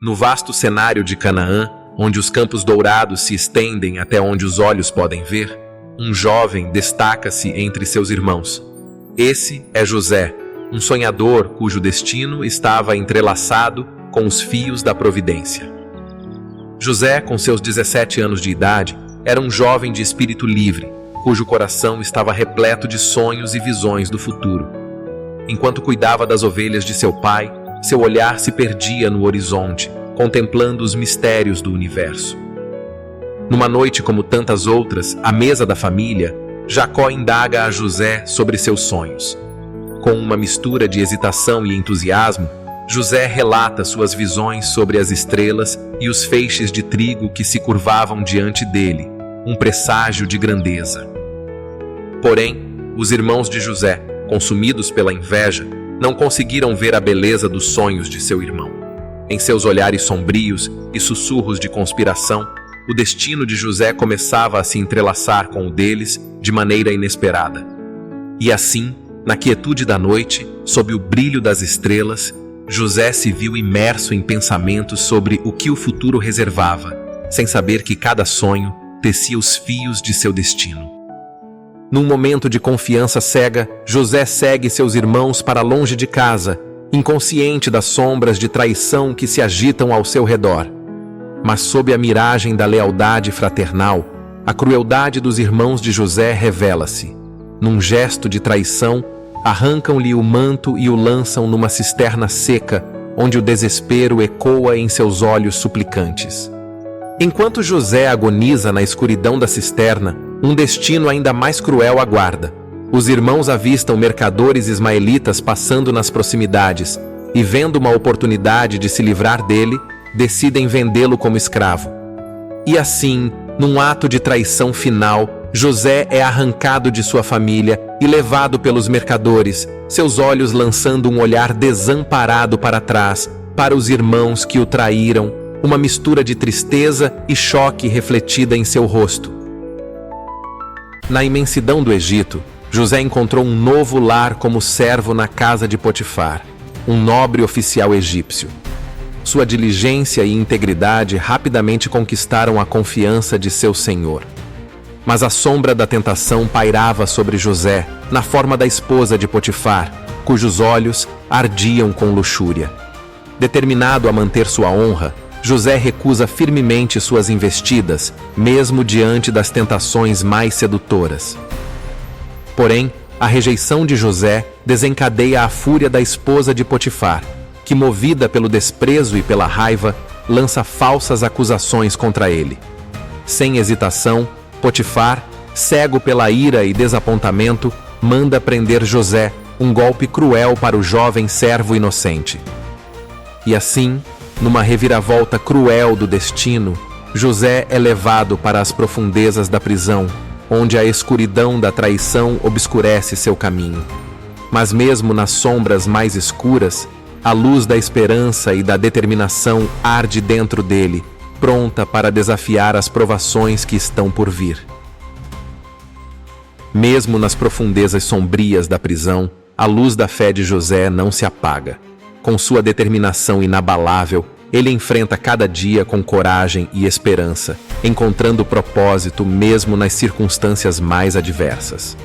No vasto cenário de Canaã, onde os campos dourados se estendem até onde os olhos podem ver, um jovem destaca-se entre seus irmãos. Esse é José, um sonhador cujo destino estava entrelaçado com os fios da providência. José, com seus 17 anos de idade, era um jovem de espírito livre, cujo coração estava repleto de sonhos e visões do futuro. Enquanto cuidava das ovelhas de seu pai, seu olhar se perdia no horizonte, contemplando os mistérios do universo. Numa noite como tantas outras, à mesa da família, Jacó indaga a José sobre seus sonhos. Com uma mistura de hesitação e entusiasmo, José relata suas visões sobre as estrelas e os feixes de trigo que se curvavam diante dele, um presságio de grandeza. Porém, os irmãos de José, consumidos pela inveja, não conseguiram ver a beleza dos sonhos de seu irmão. Em seus olhares sombrios e sussurros de conspiração, o destino de José começava a se entrelaçar com o deles de maneira inesperada. E assim, na quietude da noite, sob o brilho das estrelas, José se viu imerso em pensamentos sobre o que o futuro reservava, sem saber que cada sonho tecia os fios de seu destino. Num momento de confiança cega, José segue seus irmãos para longe de casa, inconsciente das sombras de traição que se agitam ao seu redor. Mas sob a miragem da lealdade fraternal, a crueldade dos irmãos de José revela-se. Num gesto de traição, arrancam-lhe o manto e o lançam numa cisterna seca, onde o desespero ecoa em seus olhos suplicantes. Enquanto José agoniza na escuridão da cisterna, um destino ainda mais cruel aguarda. Os irmãos avistam mercadores ismaelitas passando nas proximidades e, vendo uma oportunidade de se livrar dele, decidem vendê-lo como escravo. E assim, num ato de traição final, José é arrancado de sua família e levado pelos mercadores, seus olhos lançando um olhar desamparado para trás, para os irmãos que o traíram, uma mistura de tristeza e choque refletida em seu rosto. Na imensidão do Egito, José encontrou um novo lar como servo na casa de Potifar, um nobre oficial egípcio. Sua diligência e integridade rapidamente conquistaram a confiança de seu senhor. Mas a sombra da tentação pairava sobre José, na forma da esposa de Potifar, cujos olhos ardiam com luxúria. Determinado a manter sua honra, José recusa firmemente suas investidas, mesmo diante das tentações mais sedutoras. Porém, a rejeição de José desencadeia a fúria da esposa de Potifar, que, movida pelo desprezo e pela raiva, lança falsas acusações contra ele. Sem hesitação, Potifar, cego pela ira e desapontamento, manda prender José, um golpe cruel para o jovem servo inocente. E assim, numa reviravolta cruel do destino, José é levado para as profundezas da prisão, onde a escuridão da traição obscurece seu caminho. Mas mesmo nas sombras mais escuras, a luz da esperança e da determinação arde dentro dele, pronta para desafiar as provações que estão por vir. Mesmo nas profundezas sombrias da prisão, a luz da fé de José não se apaga. Com sua determinação inabalável, ele enfrenta cada dia com coragem e esperança, encontrando propósito mesmo nas circunstâncias mais adversas.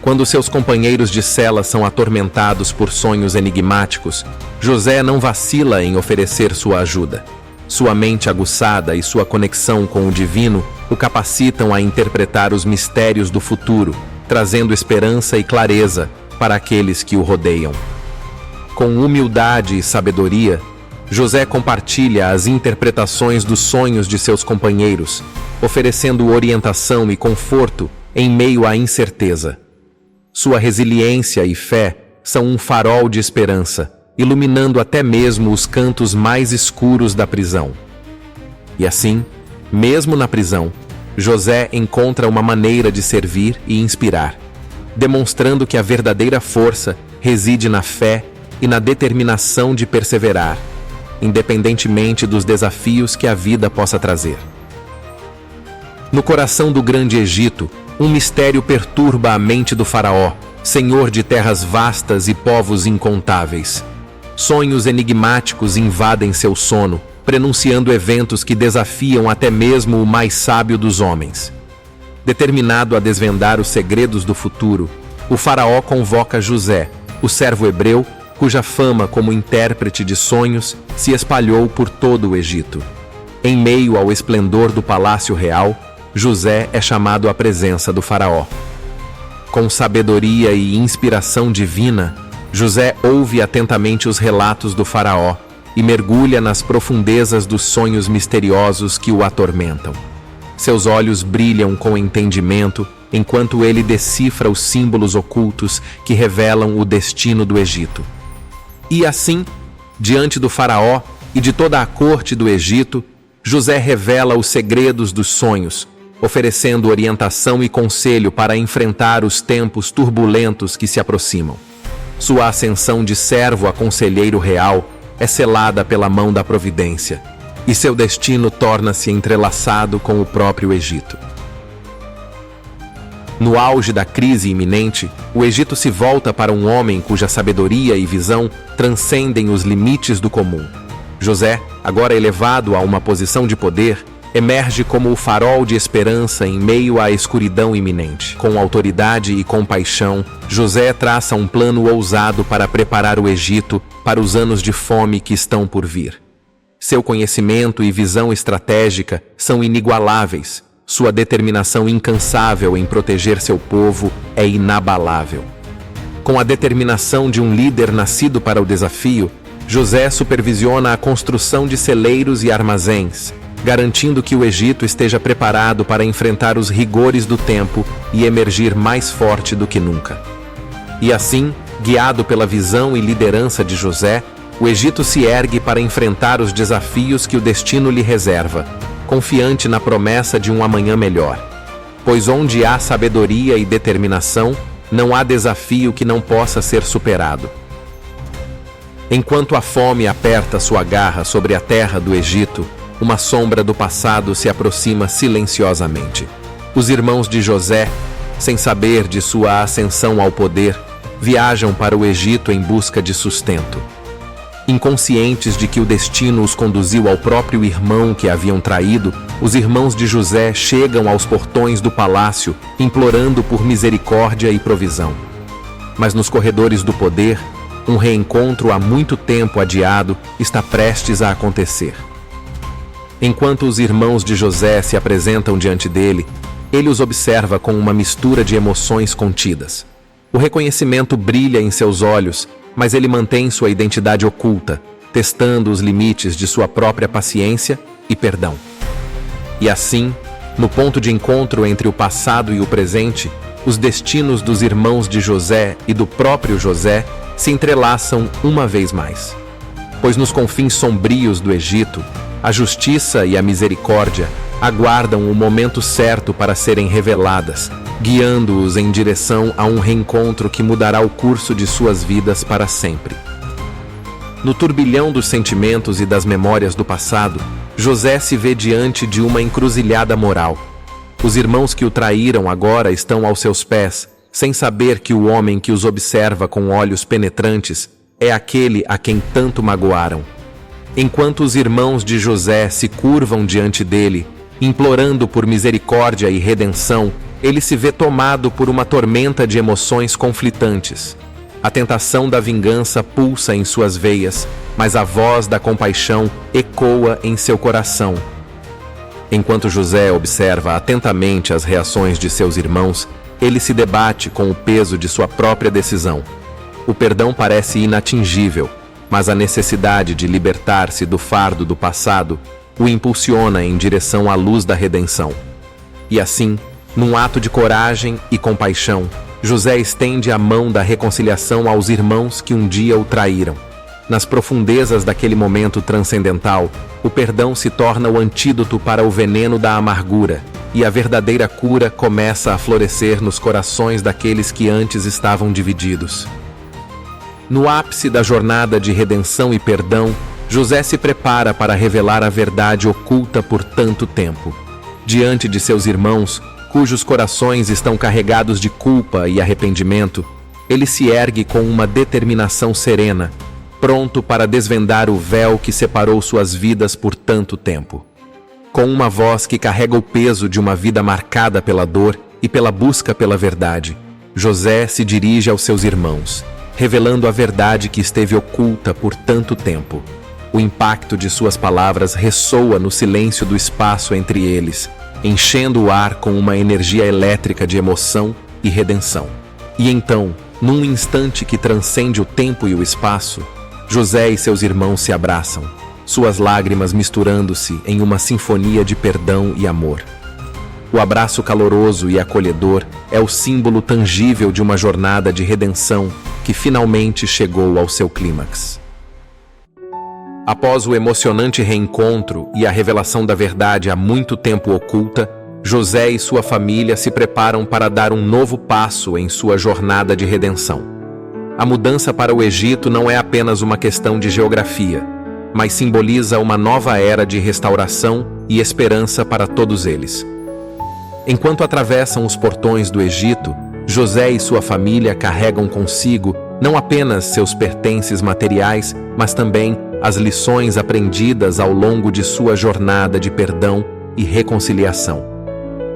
Quando seus companheiros de cela são atormentados por sonhos enigmáticos, José não vacila em oferecer sua ajuda. Sua mente aguçada e sua conexão com o divino o capacitam a interpretar os mistérios do futuro, trazendo esperança e clareza para aqueles que o rodeiam. Com humildade e sabedoria, José compartilha as interpretações dos sonhos de seus companheiros, oferecendo orientação e conforto em meio à incerteza. Sua resiliência e fé são um farol de esperança, iluminando até mesmo os cantos mais escuros da prisão. E assim, mesmo na prisão, José encontra uma maneira de servir e inspirar, demonstrando que a verdadeira força reside na fé e na determinação de perseverar, independentemente dos desafios que a vida possa trazer. No coração do grande Egito, um mistério perturba a mente do faraó, senhor de terras vastas e povos incontáveis. sonhos enigmáticos invadem seu sono, prenunciando eventos que desafiam até mesmo o mais sábio dos homens. Determinado a desvendar os segredos do futuro, o faraó convoca José, o servo hebreu, cuja fama como intérprete de sonhos se espalhou por todo o Egito. Em meio ao esplendor do palácio real, José é chamado à presença do faraó. Com sabedoria e inspiração divina, José ouve atentamente os relatos do faraó e mergulha nas profundezas dos sonhos misteriosos que o atormentam. Seus olhos brilham com entendimento enquanto ele decifra os símbolos ocultos que revelam o destino do Egito. E assim, diante do faraó e de toda a corte do Egito, José revela os segredos dos sonhos, oferecendo orientação e conselho para enfrentar os tempos turbulentos que se aproximam. Sua ascensão de servo a conselheiro real é selada pela mão da providência, e seu destino torna-se entrelaçado com o próprio Egito. No auge da crise iminente, o Egito se volta para um homem cuja sabedoria e visão transcendem os limites do comum. José, agora elevado a uma posição de poder, emerge como o farol de esperança em meio à escuridão iminente. Com autoridade e compaixão, José traça um plano ousado para preparar o Egito para os anos de fome que estão por vir. Seu conhecimento e visão estratégica são inigualáveis. Sua determinação incansável em proteger seu povo é inabalável. Com a determinação de um líder nascido para o desafio, José supervisiona a construção de celeiros e armazéns, garantindo que o Egito esteja preparado para enfrentar os rigores do tempo e emergir mais forte do que nunca. E assim, guiado pela visão e liderança de José, o Egito se ergue para enfrentar os desafios que o destino lhe reserva, confiante na promessa de um amanhã melhor. Pois onde há sabedoria e determinação, não há desafio que não possa ser superado. Enquanto a fome aperta sua garra sobre a terra do Egito, uma sombra do passado se aproxima silenciosamente. Os irmãos de José, sem saber de sua ascensão ao poder, viajam para o Egito em busca de sustento. Inconscientes de que o destino os conduziu ao próprio irmão que haviam traído, os irmãos de José chegam aos portões do palácio, implorando por misericórdia e provisão. Mas nos corredores do poder, um reencontro há muito tempo adiado está prestes a acontecer. Enquanto os irmãos de José se apresentam diante dele, ele os observa com uma mistura de emoções contidas. O reconhecimento brilha em seus olhos, mas ele mantém sua identidade oculta, testando os limites de sua própria paciência e perdão. E assim, no ponto de encontro entre o passado e o presente, os destinos dos irmãos de José e do próprio José se entrelaçam uma vez mais. Pois nos confins sombrios do Egito, a justiça e a misericórdia aguardam o momento certo para serem reveladas, guiando-os em direção a um reencontro que mudará o curso de suas vidas para sempre. No turbilhão dos sentimentos e das memórias do passado, José se vê diante de uma encruzilhada moral. Os irmãos que o traíram agora estão aos seus pés, sem saber que o homem que os observa com olhos penetrantes é aquele a quem tanto magoaram. Enquanto os irmãos de José se curvam diante dele, implorando por misericórdia e redenção, ele se vê tomado por uma tormenta de emoções conflitantes. A tentação da vingança pulsa em suas veias, mas a voz da compaixão ecoa em seu coração. Enquanto José observa atentamente as reações de seus irmãos, ele se debate com o peso de sua própria decisão. O perdão parece inatingível, mas a necessidade de libertar-se do fardo do passado o impulsiona em direção à luz da redenção. E assim, num ato de coragem e compaixão, José estende a mão da reconciliação aos irmãos que um dia o traíram. Nas profundezas daquele momento transcendental, o perdão se torna o antídoto para o veneno da amargura, e a verdadeira cura começa a florescer nos corações daqueles que antes estavam divididos. No ápice da jornada de redenção e perdão, José se prepara para revelar a verdade oculta por tanto tempo. Diante de seus irmãos, cujos corações estão carregados de culpa e arrependimento, ele se ergue com uma determinação serena, pronto para desvendar o véu que separou suas vidas por tanto tempo. Com uma voz que carrega o peso de uma vida marcada pela dor e pela busca pela verdade, José se dirige aos seus irmãos, revelando a verdade que esteve oculta por tanto tempo. O impacto de suas palavras ressoa no silêncio do espaço entre eles, enchendo o ar com uma energia elétrica de emoção e redenção. E então, num instante que transcende o tempo e o espaço, José e seus irmãos se abraçam, suas lágrimas misturando-se em uma sinfonia de perdão e amor. O abraço caloroso e acolhedor é o símbolo tangível de uma jornada de redenção que finalmente chegou ao seu clímax. Após o emocionante reencontro e a revelação da verdade há muito tempo oculta, José e sua família se preparam para dar um novo passo em sua jornada de redenção. A mudança para o Egito não é apenas uma questão de geografia, mas simboliza uma nova era de restauração e esperança para todos eles. Enquanto atravessam os portões do Egito, José e sua família carregam consigo não apenas seus pertences materiais, mas também as lições aprendidas ao longo de sua jornada de perdão e reconciliação.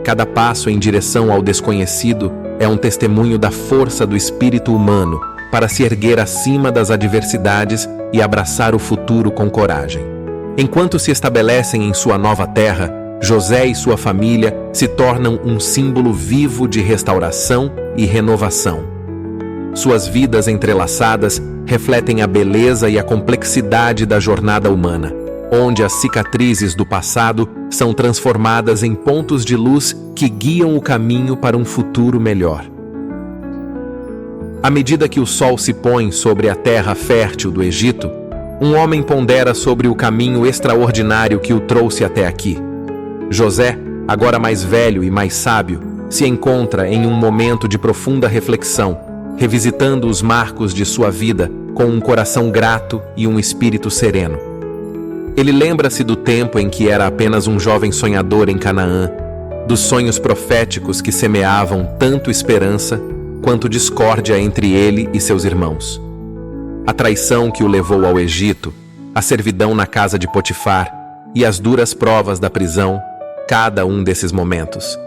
Cada passo em direção ao desconhecido é um testemunho da força do espírito humano para se erguer acima das adversidades e abraçar o futuro com coragem. Enquanto se estabelecem em sua nova terra, José e sua família se tornam um símbolo vivo de restauração e renovação. Suas vidas entrelaçadas refletem a beleza e a complexidade da jornada humana, onde as cicatrizes do passado são transformadas em pontos de luz que guiam o caminho para um futuro melhor. À medida que o sol se põe sobre a terra fértil do Egito, um homem pondera sobre o caminho extraordinário que o trouxe até aqui. José, agora mais velho e mais sábio, se encontra em um momento de profunda reflexão, revisitando os marcos de sua vida com um coração grato e um espírito sereno. Ele lembra-se do tempo em que era apenas um jovem sonhador em Canaã, dos sonhos proféticos que semeavam tanto esperança quanto discórdia entre ele e seus irmãos. A traição que o levou ao Egito, a servidão na casa de Potifar e as duras provas da prisão, cada um desses momentos,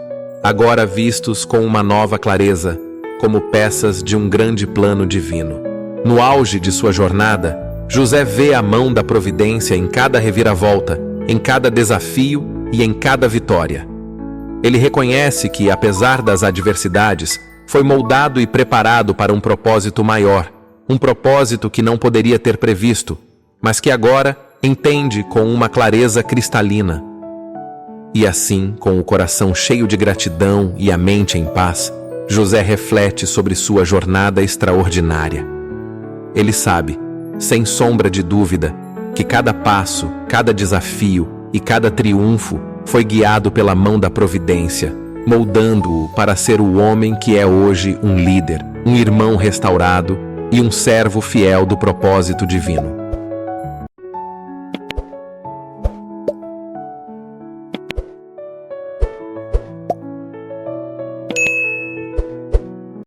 agora vistos com uma nova clareza, como peças de um grande plano divino. No auge de sua jornada, José vê a mão da providência em cada reviravolta, em cada desafio e em cada vitória. Ele reconhece que, apesar das adversidades, foi moldado e preparado para um propósito maior, um propósito que não poderia ter previsto, mas que agora entende com uma clareza cristalina. E assim, com o coração cheio de gratidão e a mente em paz, José reflete sobre sua jornada extraordinária. Ele sabe, sem sombra de dúvida, que cada passo, cada desafio e cada triunfo foi guiado pela mão da providência, moldando-o para ser o homem que é hoje um líder, um irmão restaurado e um servo fiel do propósito divino.